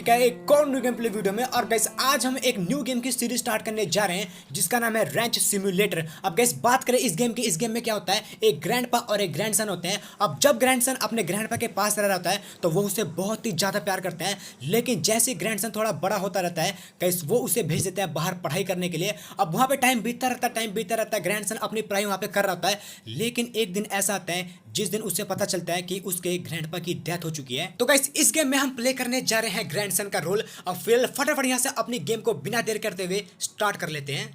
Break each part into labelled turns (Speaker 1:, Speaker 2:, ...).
Speaker 1: चुका है एक और न्यू गेम प्ले वीडियो में। और गाइस आज हम एक न्यू गेम की सीरीज स्टार्ट करने जा रहे हैं जिसका नाम है रैंच सिम्युलेटर। अब गाइस बात करें इस गेम में क्या होता है, एक ग्रैंडपा और एक ग्रैंडसन होते हैं। अब जब ग्रैंडसन अपने ग्रैंडपा के पास रह रहा होता है तो वो उसे बहुत ही ज़्यादा प्यार करते हैं, लेकिन जैसे ग्रैंडसन थोड़ा बड़ा होता रहता है गाइस वो उसे भेज देते हैं बाहर पढ़ाई करने के लिए। अब वहाँ पे टाइम बीतता रहता है, ग्रैंडसन अपनी पढ़ाई वहाँ पे कर रहा होता है। लेकिन एक दिन ऐसा आता है जिस दिन उसे पता चलता है कि उसके ग्रैंडपा की डेथ हो चुकी है। तो गाइस इस गेम में हम प्ले करने जा रहे हैं ग्रैंडसन का रोल। अब फिर फटाफट यहाँ से अपनी गेम को बिना देर करते हुए स्टार्ट कर लेते हैं।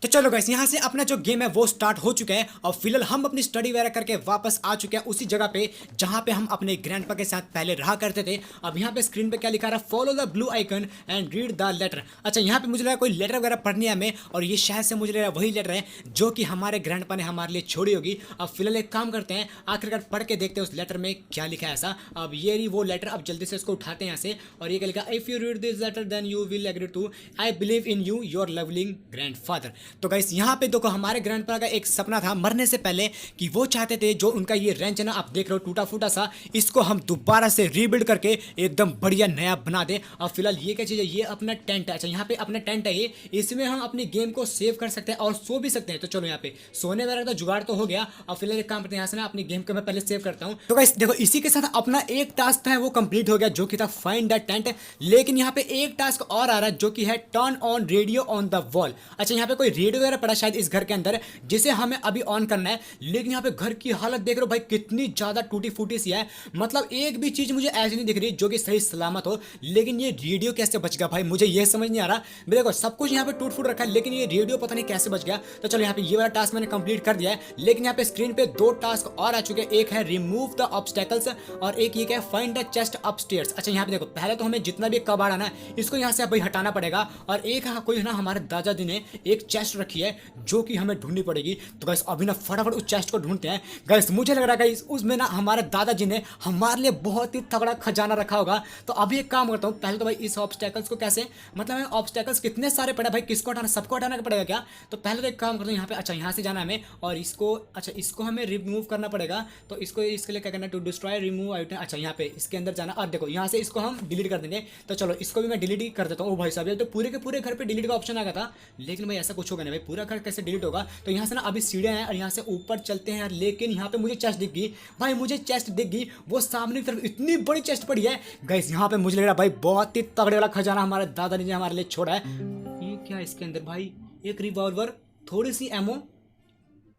Speaker 1: तो चलो गाइस यहाँ से अपना जो गेम है वो स्टार्ट हो चुका है और फिलहाल हम अपनी स्टडी वगैरह करके वापस आ चुके हैं उसी जगह पे जहाँ पे हम अपने ग्रैंडपा के साथ पहले रहा करते थे। अब यहाँ पे स्क्रीन पे क्या लिखा रहा है, follow the blue icon and read the letter. अच्छा यहाँ पे मुझे लगा कोई लेटर वगैरह पढ़नी है हमें, और ये शायद से मुझे लग रहा है वही लेटर है जो कि हमारे ग्रैंडपा ने हमारे लिए छोड़ी होगी। अब फिलहाल एक काम करते हैं, आखिरकार पढ़ के देखते हैं उस लेटर में क्या लिखा है ऐसा। अब ये रही वो लेटर, अब जल्दी से इसको उठाते हैं यहाँ से। और ये क्या लिखा, if you read this letter then you will agree to I believe in you your loving grandfather. तो गाइस यहाँ पे देखो हमारे ग्रैंडपा का एक सपना था मरने से पहले कि वो चाहते थे जो उनका ये रेंच है ना, आप देख रहे हो टूटा फूटा सा, इसको हम दोबारा से रीबिल्ड करके एकदम बढ़िया नया बना दे। और फिलहाल ये क्या चीज़ है, ये अपना टेंट है। अच्छा यहाँ पे अपना टेंट है ये, इसमें हम अपनी गेम को सेव कर सकते हैं और सो भी सकते हैं। तो चलो यहाँ पे सोने वगैरह का जुगाड़ तो हो गया। और फिलहाल एक काम करते हैं, यहाँ से ना अपनी गेम को मैं पहले सेव करता हूँ। तो गाइस देखो इसी के साथ अपना एक टास्क था वो कंप्लीट हो गया जो कि था फाइंड द टेंट। लेकिन यहाँ पे एक टास्क और आ रहा है जो कि है turn on radio on the wall. अच्छा यहाँ पे कोई रेडियो वगैरह पड़ा शायद इस घर के अंदर जिसे हमें अभी ऑन करना है। लेकिन यहाँ पे घर की हालत देख रहे हो भाई कितनी ज्यादा टूटी फूटी सी है, मतलब एक भी चीज मुझे ऐसी नहीं दिख रही जो कि सही सलामत हो। लेकिन ये रेडियो कैसे बच गया भाई, मुझे ये समझ नहीं आ रहा। देखो सब कुछ यहाँ पे टूट फूट रखा है लेकिन ये रेडियो पता नहीं कैसे बच गया। तो चलो यहाँ पे ये वाला टास्क मैंने कंप्लीट कर दिया है। लेकिन यहाँ पे स्क्रीन पे दो टास्क और आ चुके हैं, एक है रिमूव द ऑब्स्टेकल्स और एक ये क्या है फाइंड द चेस्ट अपस्टेयर्स। अच्छा यहाँ पे देखो पहले तो हमें जितना भी कबाड़ है ना इसको यहाँ से भाई हटाना पड़ेगा। और एक कोई ना हमारे दादाजी ने एक चेस्ट रखी है जो कि हमें ढूंढनी पड़ेगी। तो गाइस अभी ना फटाफट उस चेस्ट को ढूंढते हैं। गाइस मुझे लग रहा है गाइस उसमें ना हमारे दादाजी ने हमारे लिए बहुत ही तगड़ा खजाना रखा होगा। तो अभी एक काम करता हूँ, पहले तो भाई इस ऑब्स्टेकल्स को कैसे, मतलब ऑब्स्टेकल्स कितने सारे पड़े भाई, किसको हटाना, सबको हटाना पड़ेगा क्या? तो पहले तो एक काम करता हूँ यहाँ पे, अच्छा यहाँ से जाना हमें और इसको, अच्छा इसको हमें रिमूव करना पड़ेगा। तो इसको इसके लिए क्या करना है, टू डिस्ट्रॉय रिमूव आइटम। अच्छा यहाँ पे इसके अंदर जाना और देखो यहाँ से इसको हम डिलीट कर देंगे। तो चलो इसको भी मैं डिलीट ही कर देता हूँ। ओ भाई साहब तो पूरे के पूरे घर पे डिलीट का ऑप्शन आ गया था, लेकिन भाई ऐसा कुछ होगा नहीं भाई, पूरा घर कैसे डिलीट होगा। तो यहाँ से ना अभी सीढ़ियाँ हैं और यहाँ से ऊपर चलते हैं। लेकिन यहाँ पे मुझे चेस्ट दिख गई भाई, मुझे चेस्ट दिख गई, वो सामने की तरफ इतनी बड़ी चेस्ट पड़ी है। गाइस यहाँ पे मुझे लग रहा है भाई बहुत ही तगड़े वाला खजाना हमारे दादाजी ने हमारे लिए छोड़ा है। ये क्या है इसके अंदर भाई, एक रिवॉल्वर, थोड़ी सी एमो,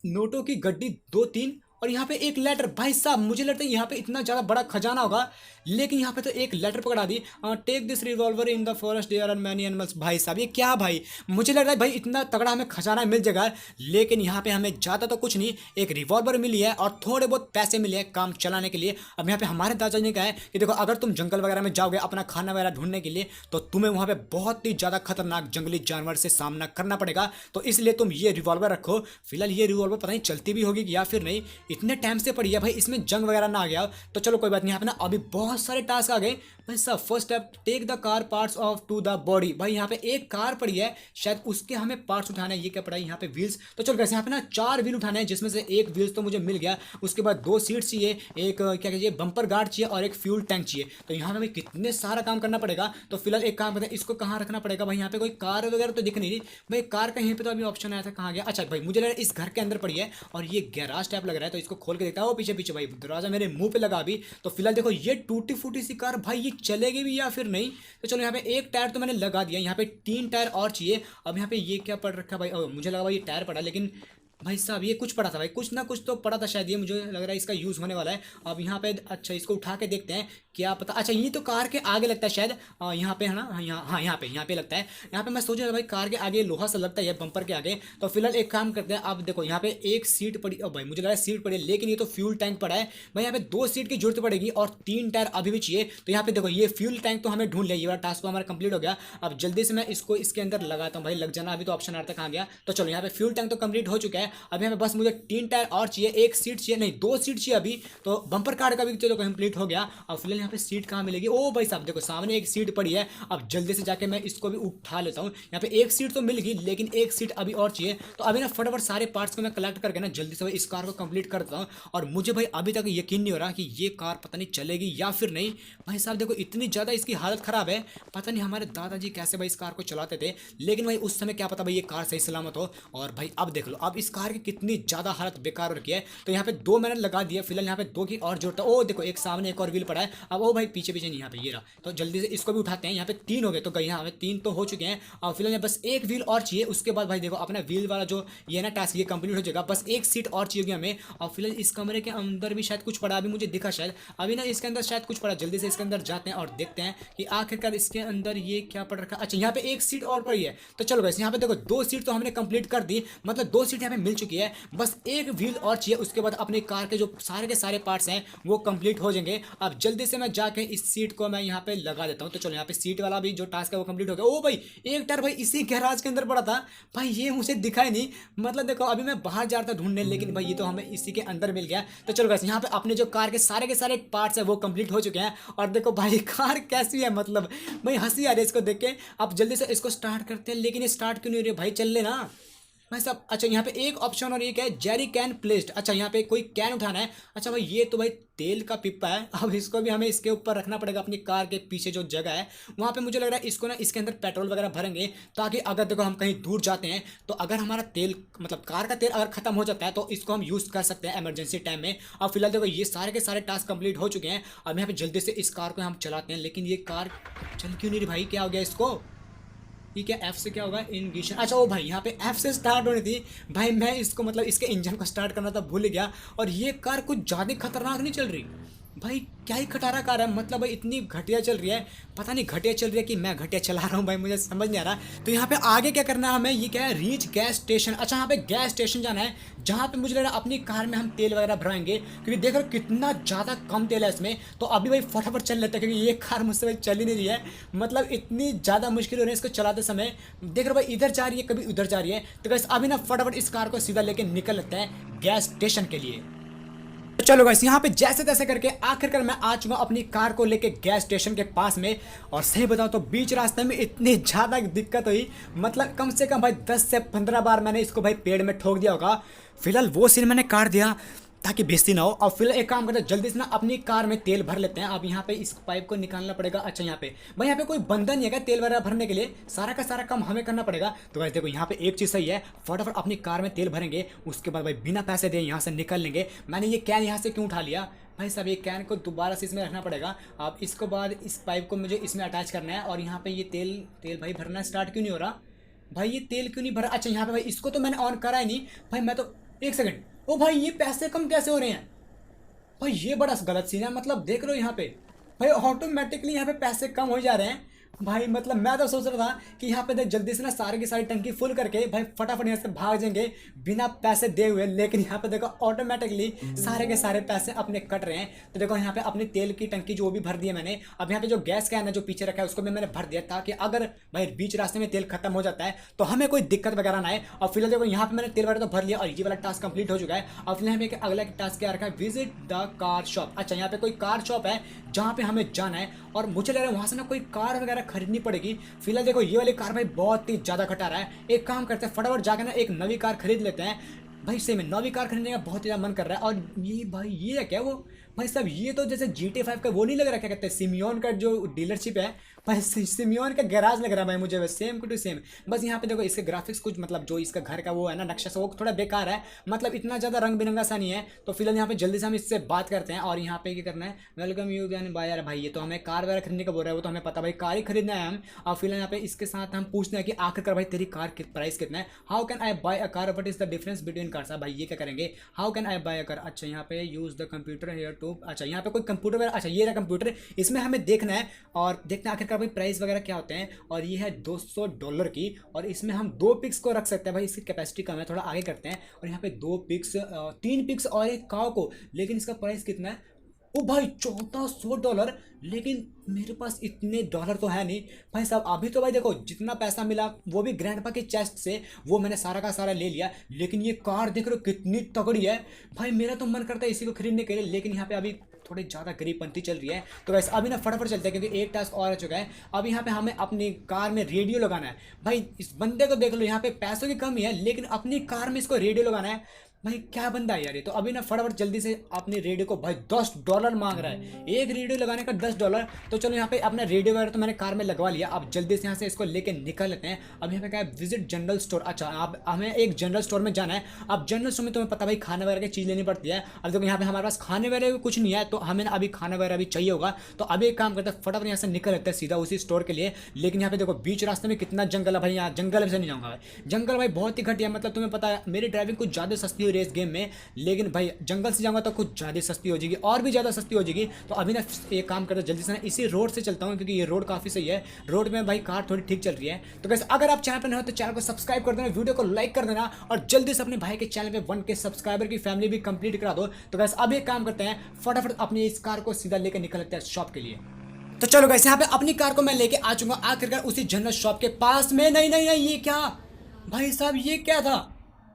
Speaker 1: नोटों की गड्डी दो तीन और यहाँ पे एक लेटर। भाई साहब मुझे लगता है यहाँ पे इतना ज़्यादा बड़ा खजाना होगा, लेकिन यहाँ पे तो एक लेटर पकड़ा दी, take this revolver in the forest there are many animals. भाई साहब ये क्या भाई, मुझे लग रहा है भाई इतना तगड़ा हमें खजाना मिल जाएगा। लेकिन यहाँ पे हमें ज़्यादा तो कुछ नहीं, एक रिवॉल्वर मिली है और थोड़े बहुत पैसे मिले हैं काम चलाने के लिए। अब यहाँ पे हमारे दादाजी ने कहा है कि देखो अगर तुम जंगल वगैरह में जाओगे अपना खाना वगैरह ढूंढने के लिए तो तुम्हें वहाँ पे बहुत ही ज़्यादा खतरनाक जंगली जानवर से सामना करना पड़ेगा। तो इसलिए तुम ये रिवॉल्वर रखो। फिलहाल ये रिवॉल्वर पता नहीं चलती भी होगी या फिर नहीं, इतने टाइम से पड़ी है भाई, इसमें जंग वगैरह ना आ गया। तो चलो कोई बात नहीं, यहाँ पे ना अभी बहुत सारे टास्क आ गए भाई साहब। First step take the car parts of to the body. भाई यहाँ पे एक कार पड़ी है शायद उसके हमें पार्ट्स उठाने हैं। ये क्या पड़ा है यहाँ पे, व्हील्स। तो चलो कैसे यहाँ पे ना 4 व्हील उठाने हैं जिसमें से एक व्हील्स तो मुझे मिल गया। उसके बाद 2 सीट चाहिए, एक क्या कहिए बम्पर गार्ड चाहिए और एक फ्यूल टैंक चाहिए। तो यहाँ पे भाई कितने सारा काम करना पड़ेगा। तो फिलहाल एक काम करते हैं, इसको कहाँ रखना पड़ेगा भाई, यहाँ पे कोई कार वगैरह तो दिख नहीं रही भाई, कार कहीं पे तो अभी ऑप्शन आया था, कहाँ गया। अच्छा भाई मुझे लग रहा है इस घर के अंदर पड़ी है और ये गैराज टाइप लग रहा है। तो इसको खोल के देखता है, वो पीछे पीछे भाई दरवाजा मेरे मुंह पे लगा अभी। तो फिलहाल देखो ये टूटी फूटी सी कार भाई, ये चलेगी भी या फिर नहीं। तो चलो यहाँ पे एक टायर तो मैंने लगा दिया, यहाँ पे 3 टायर और चाहिए। अब यहाँ पे ये क्या पड़ रखा है भाई, मुझे लगा भाई ये टायर पड़ा, लेकिन भाई साहब ये कुछ पड़ा था भाई, कुछ ना कुछ तो पड़ा था शायद, ये मुझे लग रहा है इसका यूज़ होने वाला है। अब यहाँ पे अच्छा इसको उठा के देखते हैं क्या पता। अच्छा ये तो कार के आगे लगता है शायद, यहाँ पे है ना, हाँ यहाँ पे लगता है। यहाँ पे मैं सोच रहा था भाई कार के आगे लोहा सा लगता है बम्पर के आगे। तो फिलहाल एक काम करते हैं, अब देखो यहाँ पे एक सीट पड़ी, भाई मुझे लग रहा है सीट पड़ी, लेकिन ये तो फ्यूल टैंक पड़ा है भाई। यहाँ पे 2 सीट की जरूरत पड़ेगी और 3 टायर अभी भी चाहिए। तो यहाँ पे देखो ये फ्यूल टैंक तो हमें ढूंढ लिया, ये वाला टास्क तो हमारा कंप्लीट हो गया। अब जल्दी से मैं इसको इसके अंदर लगाता हूँ भाई, लग जाना, अभी तो ऑप्शन आ रहा था, कहाँ गया। तो चलो यहाँ पे फ्यूल टैंक तो कंप्लीट हो चुका है। है। अब यहाँ पे बस मुझे 3 टायर और चाहिए, 1 सीट चाहिए, नहीं 2 सीट चाहिए अभी। तो बम्पर कार का भी चलो कंप्लीट हो गया। अब फिलहाल यहाँ पे सीट कहाँ मिलेगी? ओ भाई साहब देखो सामने एक सीट पड़ी है। अब जल्दी से जाके मैं इसको भी उठा लेता हूँ। यहाँ पे एक सीट तो मिल गई, लेकिन एक सीट अभी और चाहिए। तो अभी ना फटाफट सारे पार्ट्स को मैं कलेक्ट करके ना जल्दी से इस कार को कंप्लीट कर देता हूँ। और मुझे भाई अभी तक यकीन नहीं हो रहा कि ये कार पता नहीं चलेगी या फिर नहीं। भाई साहब देखो इतनी ज़्यादा इसकी हालत ख़राब है, पता नहीं हमारे दादाजी कैसे भाई इस कार को चलाते थे। लेकिन भाई उस समय क्या पता भाई ये कार सही सलामत हो। और भाई अब देख लो अब इस कार की कितनी ज़्यादा हालत बेकार हो रखी है। तो यहाँ पे 2 मैंने लगा दिया, फिलहाल यहाँ पे 2 की और जोड़ता। ओ देखो एक सामने एक और व्हील पड़ा है। अब ओ भाई पीछे पीछे नहीं, यहाँ पे ये रहा। तो जल्दी से इसको भी उठाते हैं। यहाँ पे 3 हो गए, तो यहाँ पे 3 तो हो चुके हैं। और फिलहाल बस एक व्हील और चाहिए, उसके बाद भाई देखो अपना व्हील वाला जो ये ना टास्क ये कंप्लीट हो जाएगा। बस एक सीट और चाहिए हमें। और फिलहाल इस कमरे के अंदर भी शायद कुछ पड़ा, अभी मुझे दिखा शायद अभी ना इसके अंदर शायद कुछ पड़ा। जल्दी से इसके अंदर जाते हैं और देखते हैं कि आखिरकार इसके अंदर ये क्या पड़ रखा है। अच्छा यहाँ पे एक सीट और पड़ी है। तो चलो गाइस यहाँ पे देखो 2 सीट तो हमने कंप्लीट कर दी, मतलब 2 सीट यहाँ पे मिल चुकी है। बस एक व्हील और चाहिए, उसके बाद अपनी कार के जो सारे के सारे पार्ट्स हैं वो कंप्लीट हो जाएंगे। अब जल्दी से मैं जाके इस सीट को मैं यहाँ पे लगा देता हूँ। तो चलो यहाँ पे सीट वाला भी जो टास्क है वो कंप्लीट हो गया। ओ भाई एक टायर भाई इसी गैराज के अंदर पड़ा था भाई, ये मुझे दिखा ही नहीं। मतलब देखो अभी मैं बाहर जा रहा था ढूंढने, लेकिन भाई ये तो हमें इसी के अंदर मिल गया। तो चलो गाइस यहाँ पे अपने जो कार के सारे पार्ट्स है वो कंप्लीट हो चुके हैं। और देखो भाई कार कैसी है, मतलब भाई हंसी आ रही है इसको देख के। अब जल्दी से इसको स्टार्ट करते हैं, लेकिन ये स्टार्ट क्यों नहीं हो रही है भाई? चल लेना भाई साहब। अच्छा यहाँ पे एक ऑप्शन और एक है जेरी कैन प्लेस्ड। अच्छा यहाँ पे कोई कैन उठाना है। अच्छा भाई ये तो भाई तेल का पिप्पा है। अब इसको भी हमें इसके ऊपर रखना पड़ेगा, अपनी कार के पीछे जो जगह है वहाँ पे। मुझे लग रहा है इसको ना इसके अंदर पेट्रोल वगैरह भरेंगे, ताकि अगर देखो हम कहीं दूर जाते हैं तो अगर हमारा तेल मतलब कार का तेल अगर खत्म हो जाता है तो इसको हम यूज़ कर सकते हैं इमरजेंसी टाइम में। अब फिलहाल देखो ये सारे के सारे टास्क कंप्लीट हो चुके हैं। अब यहाँ पे जल्दी से इस कार को हम चलाते हैं, लेकिन ये कार चल क्यों नहीं रही भाई? क्या हो गया इसको? ठीक है एफ से क्या होगा? इनिशिएशन। अच्छा ओ भाई यहाँ पे एफ से स्टार्ट होनी थी भाई, मैं इसको मतलब इसके इंजन को स्टार्ट करना था भूल गया। और ये कार कुछ ज़्यादा खतरनाक नहीं चल रही भाई, क्या ही खटारा कार है, मतलब भाई इतनी घटिया चल रही है। पता नहीं घटिया चल रही है कि मैं घटिया चला रहा हूँ भाई, मुझे समझ नहीं आ रहा। तो यहाँ पे आगे क्या करना है हमें? ये क्या है? Reach gas station. अच्छा यहाँ पे गैस स्टेशन जाना है, जहाँ पे मुझे लग रहा है अपनी कार में हम तेल वगैरह भराएंगे, क्योंकि देख रहे हो कितना ज़्यादा कम तेल है इसमें। तो अभी भाई फटाफट चल लेते हैं, क्योंकि ये कार मुझसे भाई चल ही नहीं रही है, मतलब इतनी ज़्यादा मुश्किल हो रही है इसको चलाते समय। देख रहे हो भाई इधर जा रही है कभी उधर जा रही है। तो बस अभी ना फटाफट इस कार को सीधा लेके निकल लेते हैं गैस स्टेशन के लिए। तो चलो गाइस यहाँ पे जैसे तैसे करके आखिरकार मैं आ चुका अपनी कार को लेके गैस स्टेशन के पास में। और सही बताऊँ तो बीच रास्ते में इतनी ज़्यादा दिक्कत हुई, मतलब कम से कम भाई 10 से 15 बार मैंने इसको भाई पेड़ में ठोक दिया होगा। फिलहाल वो सीन मैंने काट दिया ताकि बेइज्जती ना हो। और फिलहाल एक काम करते हैं, जल्दी से ना अपनी कार में तेल भर लेते हैं। अब यहाँ पे इस पाइप को निकालना पड़ेगा। अच्छा यहाँ पे भाई यहाँ पे कोई बंदा नहीं है तेल वगैरह भरने के लिए, सारा का सारा काम हमें करना पड़ेगा। तो भाई देखो यहाँ पे एक चीज़ सही है, फटाफट अपनी कार में तेल भरेंगे, उसके बाद भाई बिना पैसे दे यहाँ से निकल लेंगे। मैंने ये कैन यहाँ से क्यों उठा लिया भाई साहब? ये कैन को दोबारा से इसमें रखना पड़ेगा। अब इसके बाद इस पाइप को मुझे इसमें अटैच करना है। और यहाँ पे ये तेल भाई भरना स्टार्ट क्यों नहीं हो रहा भाई? ये तेल क्यों नहीं भरा? अच्छा यहाँ पे भाई इसको तो मैंने ऑन करा ही नहीं भाई, मैं तो एक सेकंड। ओ भाई ये पैसे कम कैसे हो रहे हैं भाई? ये बड़ा गलत सीन है, मतलब देख रहे हो यहाँ पे भाई ऑटोमेटिकली यहाँ पे पैसे कम हो जा रहे हैं भाई। मतलब मैं तो सोच रहा था कि यहाँ पे देख जल्दी से ना सारी की सारी टंकी फुल करके भाई फटाफट यहाँ से भाग जाएंगे बिना पैसे दे हुए, लेकिन यहाँ पे देखो ऑटोमेटिकली सारे के सारे पैसे अपने कट रहे हैं। तो देखो यहाँ पे अपनी तेल की टंकी जो भी भर दी है मैंने। अब यहाँ पे जो गैस कैन है जो पीछे रखा है उसको भी मैंने भर दिया, ताकि अगर भाई बीच रास्ते में तेल खत्म हो जाता है तो हमें कोई दिक्कत वगैरह ना आए। और फिलहाल देखो यहाँ पे मैंने तेल वगैरह तो भर लिया और ये वाला टास्क कंप्लीट हो चुका है। और फिलहाल हमें अगला टास्क क्या रखा है? Visit the car shop. अच्छा यहाँ पे कोई कार शॉप है जहाँ पे हमें जाना है, और मुझे लग रहा है वहाँ से ना कोई कार वगैरह खरीदनी पड़ेगी। फिलहाल देखो ये वाली कार भाई बहुत ही ज़्यादा खटा रहा है। एक काम करते हैं फटाफट जाकर ना एक नवी कार खरीद लेते हैं भाई। सही में नवी कार खरीदने का बहुत ही ज़्यादा मन कर रहा है। और ये भाई ये है क्या वो भाई साहब? ये तो जैसे GTA 5 का वो नहीं लग रहा, क्या कहते हैं, सिमियोन का जो डीलरशिप है भाई, सिमियोन का गैराज लग रहा है भाई मुझे, सेम टू सेम। बस यहाँ पे देखो इसके ग्राफिक्स कुछ मतलब जो इसका घर का वो है ना नक्शा सा, वो थोड़ा बेकार है, मतलब इतना ज़्यादा रंग बिरंगा सा नहीं है। तो फिलहाल यहाँ पे जल्दी से हम इससे बात करते हैं। और यहाँ पे क्या करना है? Welcome you can buy. यार भाई ये तो हमें कार वगैरह खरीदने का बोल रहा है, वो तो हमें पता भाई कार ही खरीदना है हम। और फिलहाल यहाँ पे इसके साथ हम पूछते हैं कि आखिरकार भाई तेरी कार की प्राइस कितना है? How can I buy a car, what is the difference between cars? भाई ये क्या करेंगे? How can I buy a car. अच्छा यहाँ पे use the computer here too. अच्छा यहाँ पे कोई कंप्यूटर वगैरह, अच्छा ये रहा कंप्यूटर, इसमें हमें देखना है और देखना आखिरकार भाई प्राइस वगैरह क्या होते हैं। और ये है $200 की, और इसमें हम 2 पिक्स को रख सकते हैं भाई, इसकी कैपेसिटी कम है, थोड़ा आगे करते हैं। और यहाँ पे 2 पिक्स, 3 पिक्स और एक काव को, लेकिन इसका प्राइस कितना है? ओ भाई $1400, लेकिन मेरे पास इतने डॉलर तो है नहीं भाई साहब। अभी तो भाई देखो जितना पैसा मिला वो भी ग्रैंडपा के चेस्ट से, वो मैंने सारा का सारा ले लिया। लेकिन ये कार देख रहे हो कितनी तगड़ी है भाई, मेरा तो मन करता है इसी को खरीदने के लिए, लेकिन यहाँ पे अभी थोड़ी ज़्यादा गरीबपंथी चल रही है। तो वैसे अभी ना फटाफट चलते हैं क्योंकि एक टास्क और आ चुका है। अब यहाँ पे हमें अपनी कार में रेडियो लगाना है भाई। इस बंदे को देख लो, यहाँ पे पैसों की कमी है लेकिन अपनी कार में इसको रेडियो लगाना है भाई। क्या बंदा है यार ये। तो अभी ना फटाफट जल्दी से अपने रेडियो को, भाई $10 मांग रहा है, एक रेडियो लगाने का $10। तो चलो यहाँ पे अपना रेडियो वगैरह तो मैंने कार में लगवा लिया। अब जल्दी से यहाँ से इसको लेके निकल लेते हैं। अब यहाँ पे क्या है, विजिट जनरल स्टोर। अच्छा अब हमें एक जनरल स्टोर में जाना है। अब जनरल स्टोर में तुम्हें पता भाई खाने वगैरह की चीज़ लेनी पड़ती है। अब देखो यहाँ पे हमारे पास खाने वगैरह कुछ नहीं है, तो हमें अभी खाना वगैरह भी चाहिए होगा। तो अभी एक काम करते हैं, फटाफट यहाँ से निकल लेते हैं सीधा उसी स्टोर के लिए। लेकिन यहाँ पे देखो बीच रास्ते में कितना जंगल है भाई, यहाँ जंगल से नहीं जाऊँगा भाई। जंगल भाई बहुत ही घटिया, मतलब तुम्हें पता है मेरी ड्राइविंग कुछ ज़्यादा सस्ती हो रही है इस गेम में, लेकिन भाई जंगल से जाऊंगा तो कुछ ज़्यादा सस्ती हो जाएगी, और भी ज़्यादा सस्ती हो जाएगी। तो अभी ना एक काम करता हूँ, जल्दी से ना इसी रोड से चलता हूँ क्योंकि ये रोड काफ़ी सही है। रोड में भाई कार थोड़ी ठीक चल रही है। तो कैसे अगर आप चैनल पर नहीं हो तो चैनल को सब्सक्राइब कर देना, वीडियो को लाइक कर देना, और जल्दी से अपने भाई के चैनल पे 1K सब्सक्राइबर की फैमिली भी कंप्लीट करा दो। तो कैसे अब एक काम करते हैं, फटाफट अपनी इस कार को सीधा लेकर निकल लेते हैं शॉप के लिए। तो चलो गाइस यहाँ पे अपनी कार को मैं लेके आ चुका आखिरकार उसी जनरल शॉप के पास में। नहीं नहीं नहीं, ये क्या भाई साहब, ये क्या था,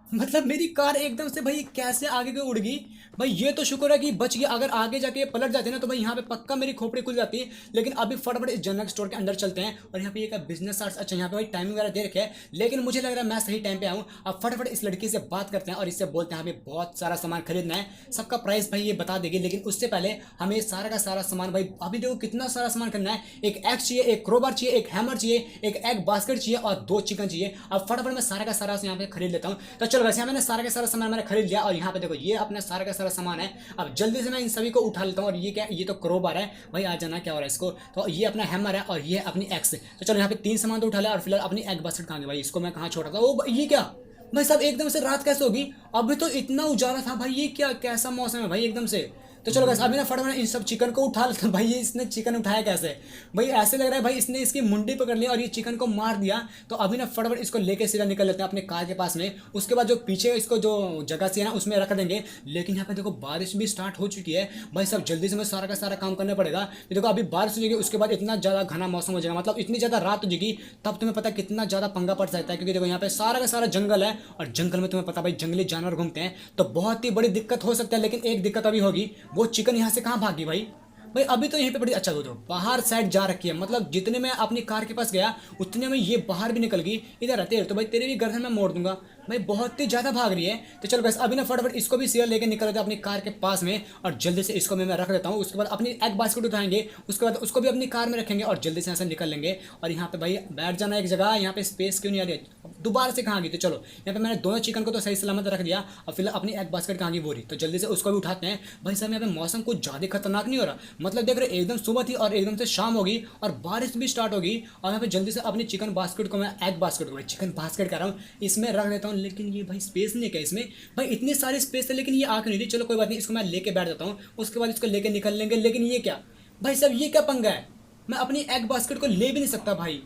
Speaker 1: मतलब मेरी कार एकदम से भाई कैसे आगे को उड़ गई भाई। ये तो शुक्र है कि बच गया, अगर आगे जाके पलट जाते ना तो भाई यहाँ पे पक्का मेरी खोपड़ी खुल जाती। लेकिन अभी फटाफट इस जनरल स्टोर के अंदर चलते हैं। और यहाँ पे एक बिजनेस आर्ट्स, अच्छा यहाँ पे भाई टाइमिंग वगैरह दे रखे है, लेकिन मुझे लग रहा है मैं सही टाइम पे आऊँ। अब फटाफट इस लड़की से बात करते हैं और इससे बोलते हैं हमें बहुत सारा सामान खरीदना है, सबका प्राइस भाई ये बता देगी। लेकिन उससे पहले हमें सारा का सारा सामान भाई, अभी देखो कितना सारा सामान खरीदना है। एक एक्स चाहिए, एक क्रोबार चाहिए, एक हैमर चाहिए, एक एग बास्केट चाहिए और 2 चिकन चाहिए। अब फटाफट मैं सारा का सारा यहाँ पे खरीद लेता हूँ। तो चलो वैसे मैंने सारा का सारा सामान मैंने खरीद लिया, और यहाँ पे देखो ये अपना सारा का सारा सामान है। अब जल्दी से मैं इन सभी को उठा लेता हूँ। और ये क्या, ये तो क्रोबार है भाई, आ जाना क्या हो रहा है इसको। तो ये अपना हैमर है और ये अपनी एक्स। तो चलो यहाँ पे 3 सामान तो उठा लिया। और फिलहाल अपनी एग बास्केट कहाँ गई भाई, इसको मैं कहाँ छोड़ा था। ओ ये क्या भाई साहब, एकदम से रात कैसे होगी, अभी तो इतना उजाला था भाई, ये क्या कैसा मौसम है भाई एकदम से। तो चलो अभी ना फटाफट इन सब चिकन को उठा लेते हैं भाई। ये इसने चिकन उठाया कैसे भाई, ऐसे लग रहा है भाई इसने इसकी मुंडी पकड़ लिया और ये चिकन को मार दिया। तो अभी ना फटाफट इसको लेके सीधा निकल लेते हैं अपने कार के पास में। उसके बाद जो पीछे इसको जो जगह से है ना उसमें रख देंगे। लेकिन यहाँ पे देखो बारिश भी स्टार्ट हो चुकी है भाई साहब, जल्दी से मैं सारा का सारा काम करना पड़ेगा। देखो अभी बारिश हो जाएगी, उसके बाद इतना ज़्यादा घना मौसम हो जाएगा, मतलब इतनी ज़्यादा रात हो जाएगी, तब तुम्हें पता कितना ज़्यादा पंगा पड़ सकता है। क्योंकि देखो यहाँ पे सारा का सारा जंगल है, और जंगल में तुम्हें पता भाई जंगली जानवर घूमते हैं, तो बहुत ही बड़ी दिक्कत हो सकता है। लेकिन एक दिक्कत अभी होगी, वो चिकन यहाँ से कहाँ भागी भाई। भाई अभी तो यहीं पे बड़ी, अच्छा दो बाहर साइड जा रखी है, मतलब जितने मैं अपनी कार के पास गया उतने में ये बाहर भी निकल गई। इधर रहते हैं तो भाई तेरे भी गर्दन में मोड़ दूंगा भाई, बहुत ही ज़्यादा भाग रही है। तो चलो बस अभी ना फटाफट इसको भी शेयर लेके निकल लेते हैं अपनी कार के पास में, और जल्दी से इसको मैं रख देता हूँ। उसके बाद अपनी एग बास्केट उठाएंगे, उसके बाद उसको भी अपनी कार में रखेंगे और जल्दी से यहाँ से निकल लेंगे। और यहाँ पे भाई बैठ जाना एक जगह, यहाँ पे स्पेस क्यों नहीं आ रही है, दोबारा से कहाँ गई। तो चलो यहाँ पे मैंने दोनों चिकन को तो सही सलामत रख दिया। और फिलहाल अपनी एग बास्केट कहाँ गई वो रही, तो जल्दी से उसको भी उठाते हैं। भाई साहब यहाँ पे मौसम कुछ ज़्यादा खतरनाक नहीं हो रहा, मतलब देख रहे एकदम सुबह थी और एकदम से शाम होगी और बारिश भी स्टार्ट होगी। और यहाँ पे जल्दी से अपनी चिकन बास्केट को, मैं एग बास्केट को, चिकन बास्केट कह रहा हूँ, इसमें रख देता हूँ। लेकिन ये भाई स्पेस नहीं है क्या इसमें, भाई इतनी सारी स्पेस है लेकिन ये आँख नहीं रही। चलो कोई बात नहीं, इसको मैं लेके बैठ जाता हूँ, उसके बाद इसको लेके निकल लेंगे। लेकिन ये क्या भाई साहब, ये क्या पंगा है, मैं अपनी एग बास्केट को ले भी नहीं सकता भाई।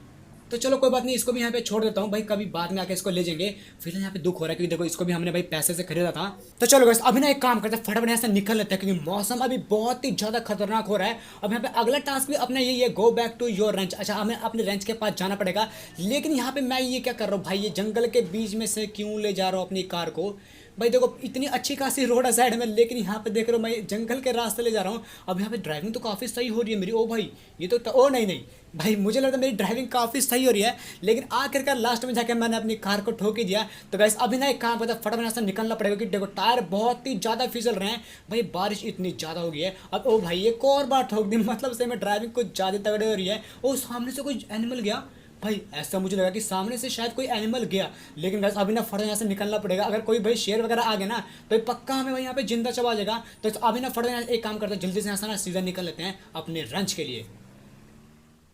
Speaker 1: तो चलो कोई बात नहीं, इसको भी यहाँ पे छोड़ देता हूँ भाई, कभी बाद में आके इसको ले जाएंगे। फिर यहाँ पे दुख हो रहा है क्योंकि देखो इसको भी हमने भाई पैसे से खरीदा था। तो चलो बस अभी ना एक काम करते हैं, फटाफट यहाँ से निकल लेते हैं क्योंकि मौसम अभी बहुत ही ज़्यादा खतरनाक हो रहा है। अब यहाँ पे अगला टास्क भी अपना यही है, go back to your wrench. अच्छा हमें अपने रेंच के पास जाना पड़ेगा। लेकिन यहाँ पे मैं ये क्या कर रहा हूँ भाई, ये जंगल के बीच में से क्यों ले जा रहा हूँ अपनी कार को भाई। देखो इतनी अच्छी खासी रोड है साइड में, लेकिन यहाँ पे देख रहे हो मैं जंगल के रास्ते ले जा रहा हूँ। अब यहाँ पे ड्राइविंग तो काफ़ी सही हो रही है मेरी। ओ भाई ये तो ओ नहीं नहीं भाई, मुझे लगता है मेरी ड्राइविंग काफ़ी सही हो रही है, लेकिन आखिरकार लास्ट में जाकर मैंने अपनी कार को ठोक ही दिया। तो गाइस अभी ना एक काम पता फटाफट यहाँ से निकलना पड़ेगा क्योंकि देखो टायर बहुत ही ज़्यादा फिसल रहे हैं भाई, बारिश इतनी ज़्यादा हो गई है। अब ओ भाई एक और बार ठोक दी, मतलब से मैं ड्राइविंग कुछ ज़्यादा तगड़े हो रही है। ओ सामने से कोई एनिमल गया भाई, ऐसा मुझे लगा कि सामने से शायद कोई एनिमल गया। लेकिन गाइस अभी ना फटाफट यहाँ से निकलना पड़ेगा, अगर कोई भाई शेर वगैरह आ गया ना तो पक्का हमें भाई यहाँ पे जिंदा चबा जाएगा। तो अभी ना फटाफट एक काम करते हैं, जल्दी से यहाँ से ना सीधा निकल लेते हैं अपने रंच के लिए।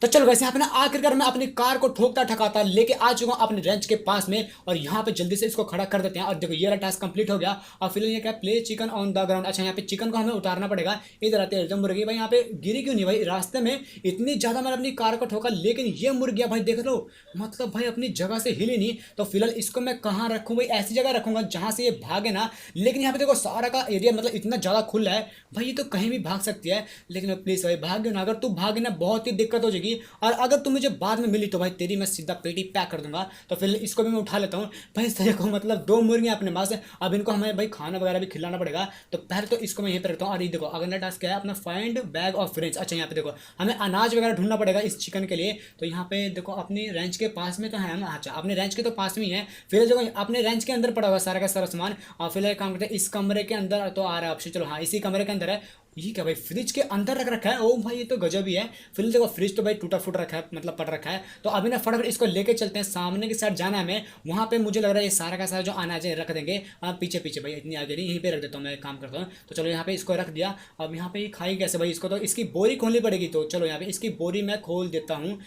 Speaker 1: तो चलो वैसे यहाँ पे ना आखिरकार मैं अपनी कार को ठोकता ठकाता लेके आ चुका हूँ अपने रेंच के पास में, और यहाँ पे जल्दी से इसको खड़ा कर देते हैं। और देखो ये वाला टास्क कंप्लीट हो गया। और फिलहाल ये क्या, play chicken on the ground. अच्छा यहाँ पे चिकन को हमें उतारना पड़ेगा। इधर आते हैं मुर्गी भाई, यहाँ पे गिरी क्यों नहीं भाई, रास्ते में इतनी ज्यादा मैंने अपनी कार को ठोका लेकिन ये मुर्गिया भाई देख लो, मतलब भाई अपनी जगह से हिली नहीं। तो फिलहाल इसको मैं कहाँ रखूँ भाई, ऐसी जगह रखूंगा जहां से ये भागे ना। लेकिन यहाँ पे देखो सारा का एरिया मतलब इतना ज्यादा खुला है भाई, ये तो कहीं भी भाग सकती है। लेकिन प्लीज भाई भाग ना, अगर तू भागे ना बहुत ही दिक्कत हो जाएगी। और अगर तू मुझे बाद में मिली तो भाई तेरी मैं सीधा पेटी पैक कर दूंगा। तो फिर इसको भी मैं उठा लेता हूँ भाई। तेरे को मतलब दो मुर्गियां अपने पास है, अब इनको हमें भाई खाना वगैरह भी खिलाना पड़ेगा। तो पहले तो इसको मैं यहीं पर रखता हूँ। और ये देखो अगला टास्क क्या है अपना, फाइंड बैग ऑफ फ्रेंड्स। अच्छा यहाँ पे देखो हमें अनाज वगैरह ढूंढना पड़ेगा इस चिकन के लिए। तो यहाँ पे देखो अपनी रेंच के पास में तो है हम, अच्छा अपने रेंच के तो पास में ही है। फिर जो अपने रेंच के अंदर पड़ा हुआ सारा का सारा सामान। और फिर काम करते हैं इस कमरे के अंदर, तो आ रहा है ऑप्शन, चलो हाँ इसी कमरे के अंदर है। ये क्या भाई, फ्रिज के अंदर रख रखा है, ओ भाई ये तो गजब ही है। फिर देखो फ्रिज तो भाई टूटा फूट रखा है, मतलब पड़ रखा है। तो अभी ना फटाफट इसको लेके चलते हैं, सामने की साइड जाना है हमें। वहाँ पे मुझे लग रहा है ये सारा का सारा जो अनाज है रख देंगे। पीछे पीछे भाई इतनी आगे नहीं, यहीं पे रख देता हूँ मैं, काम करता हूँ। तो चलो यहाँ पे इसको रख दिया। अब यहाँ पे ये खाई कैसे भाई, इसको तो इसकी बोरी खोलनी पड़ेगी। तो चलो यहाँ पे इसकी बोरी मैं खोल देता हूँ।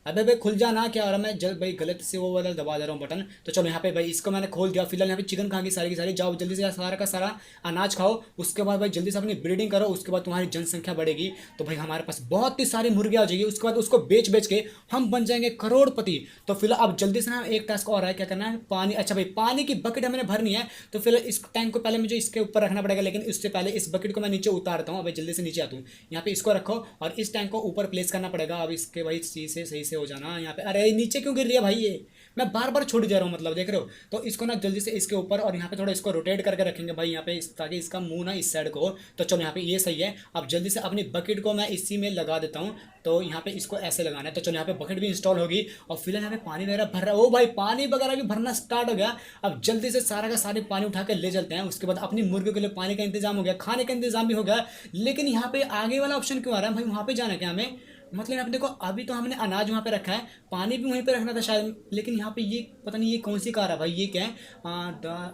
Speaker 1: अबे भाई खुल जाना, क्या हो रहा है, मैं जल्द भाई गलत से वो वाला दबा दे रहा हूँ बटन। तो चलो यहाँ पे भाई इसको मैंने खोल दिया। फिलहाल यहाँ पे चिकन खा की सारी जाओ जल्दी से सारा का सारा अनाज खाओ। उसके बाद भाई जल्दी से अपनी ब्रीडिंग करो, उसके बाद तुम्हारी जनसंख्या बढ़ेगी। तो भाई हमारे पास बहुत ही सारी मुर्गियाँ आ जाएगी, उसके बाद उसको बेच बेच के हम बन जाएंगे करोड़पति। तो फिलहाल अब जल्दी से ना एक टास्क और है, क्या करना है, पानी। अच्छा भाई पानी की बकेट हमें भरनी है। तो फिलहाल इस टैंक को पहले मुझे इसके ऊपर रखना पड़ेगा, लेकिन इससे पहले इस बकेट को मैं नीचे उतारता हूँ। अभी जल्दी से नीचे आता हूँ, यहाँ पे इसको रखो और इस टैंक को ऊपर प्लेस करना पड़ेगा। अब इसके भाई सी से सही से हो जाना यहाँ पे। अरे नीचे क्यों गिर रही है भाई, ये मैं बार बार छोड़ जा रहा हूँ, मतलब देख रहे हो। तो इसको ना जल्दी से इसके ऊपर, और यहाँ पे थोड़ा इसको रोटेट करके रखेंगे भाई यहाँ पे ताकि इसका मुंह ना इस साइड को हो। तो चलो यहाँ पे ये सही है। अब जल्दी से अपनी बकेट को मैं इसी में लगा देता हूँ। तो यहाँ पे इसको ऐसे लगाना है। तो चलो यहाँ पे बकेट भी इंस्टॉल होगी। और फिलहाल यहाँ पे पानी वगैरह भर रहा है, ओ भाई पानी वगैरह भी भरना स्टार्ट हो गया। अब जल्दी से सारा का सारे पानी उठा के ले चलते हैं। उसके बाद अपनी मुर्गियों के लिए पानी का इंतजाम हो गया, खाने का इंतजाम भी हो गया। लेकिन यहाँ पे आगे वाला ऑप्शन क्यों आ रहा है भाई, वहाँ पे जाना क्या हमें, मतलब यहाँ पे देखो अभी तो हमने अनाज वहाँ पे रखा है, पानी भी वहीं पे रखना था शायद। लेकिन यहाँ पे ये पता नहीं ये कौन सी कार है भाई, ये क्या है,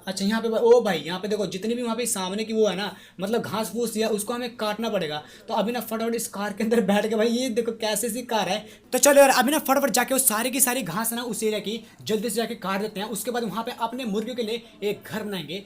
Speaker 1: अच्छा यहाँ पे ओ भाई यहाँ पे देखो जितनी भी वहाँ पे सामने की वो है ना, मतलब घास फूस या उसको हमें काटना पड़ेगा। तो अभी ना फटाफट इस कार के अंदर बैठ के भाई, ये देखो कैसे सी कार है। तो चलो यार अभी ना फटाफट जाके वो सारी की सारी घास है ना उस एरिया की जल्दी से जाके काट देते हैं। उसके बाद वहाँ पे अपने मुर्गियों के लिए एक घर बनाएंगे।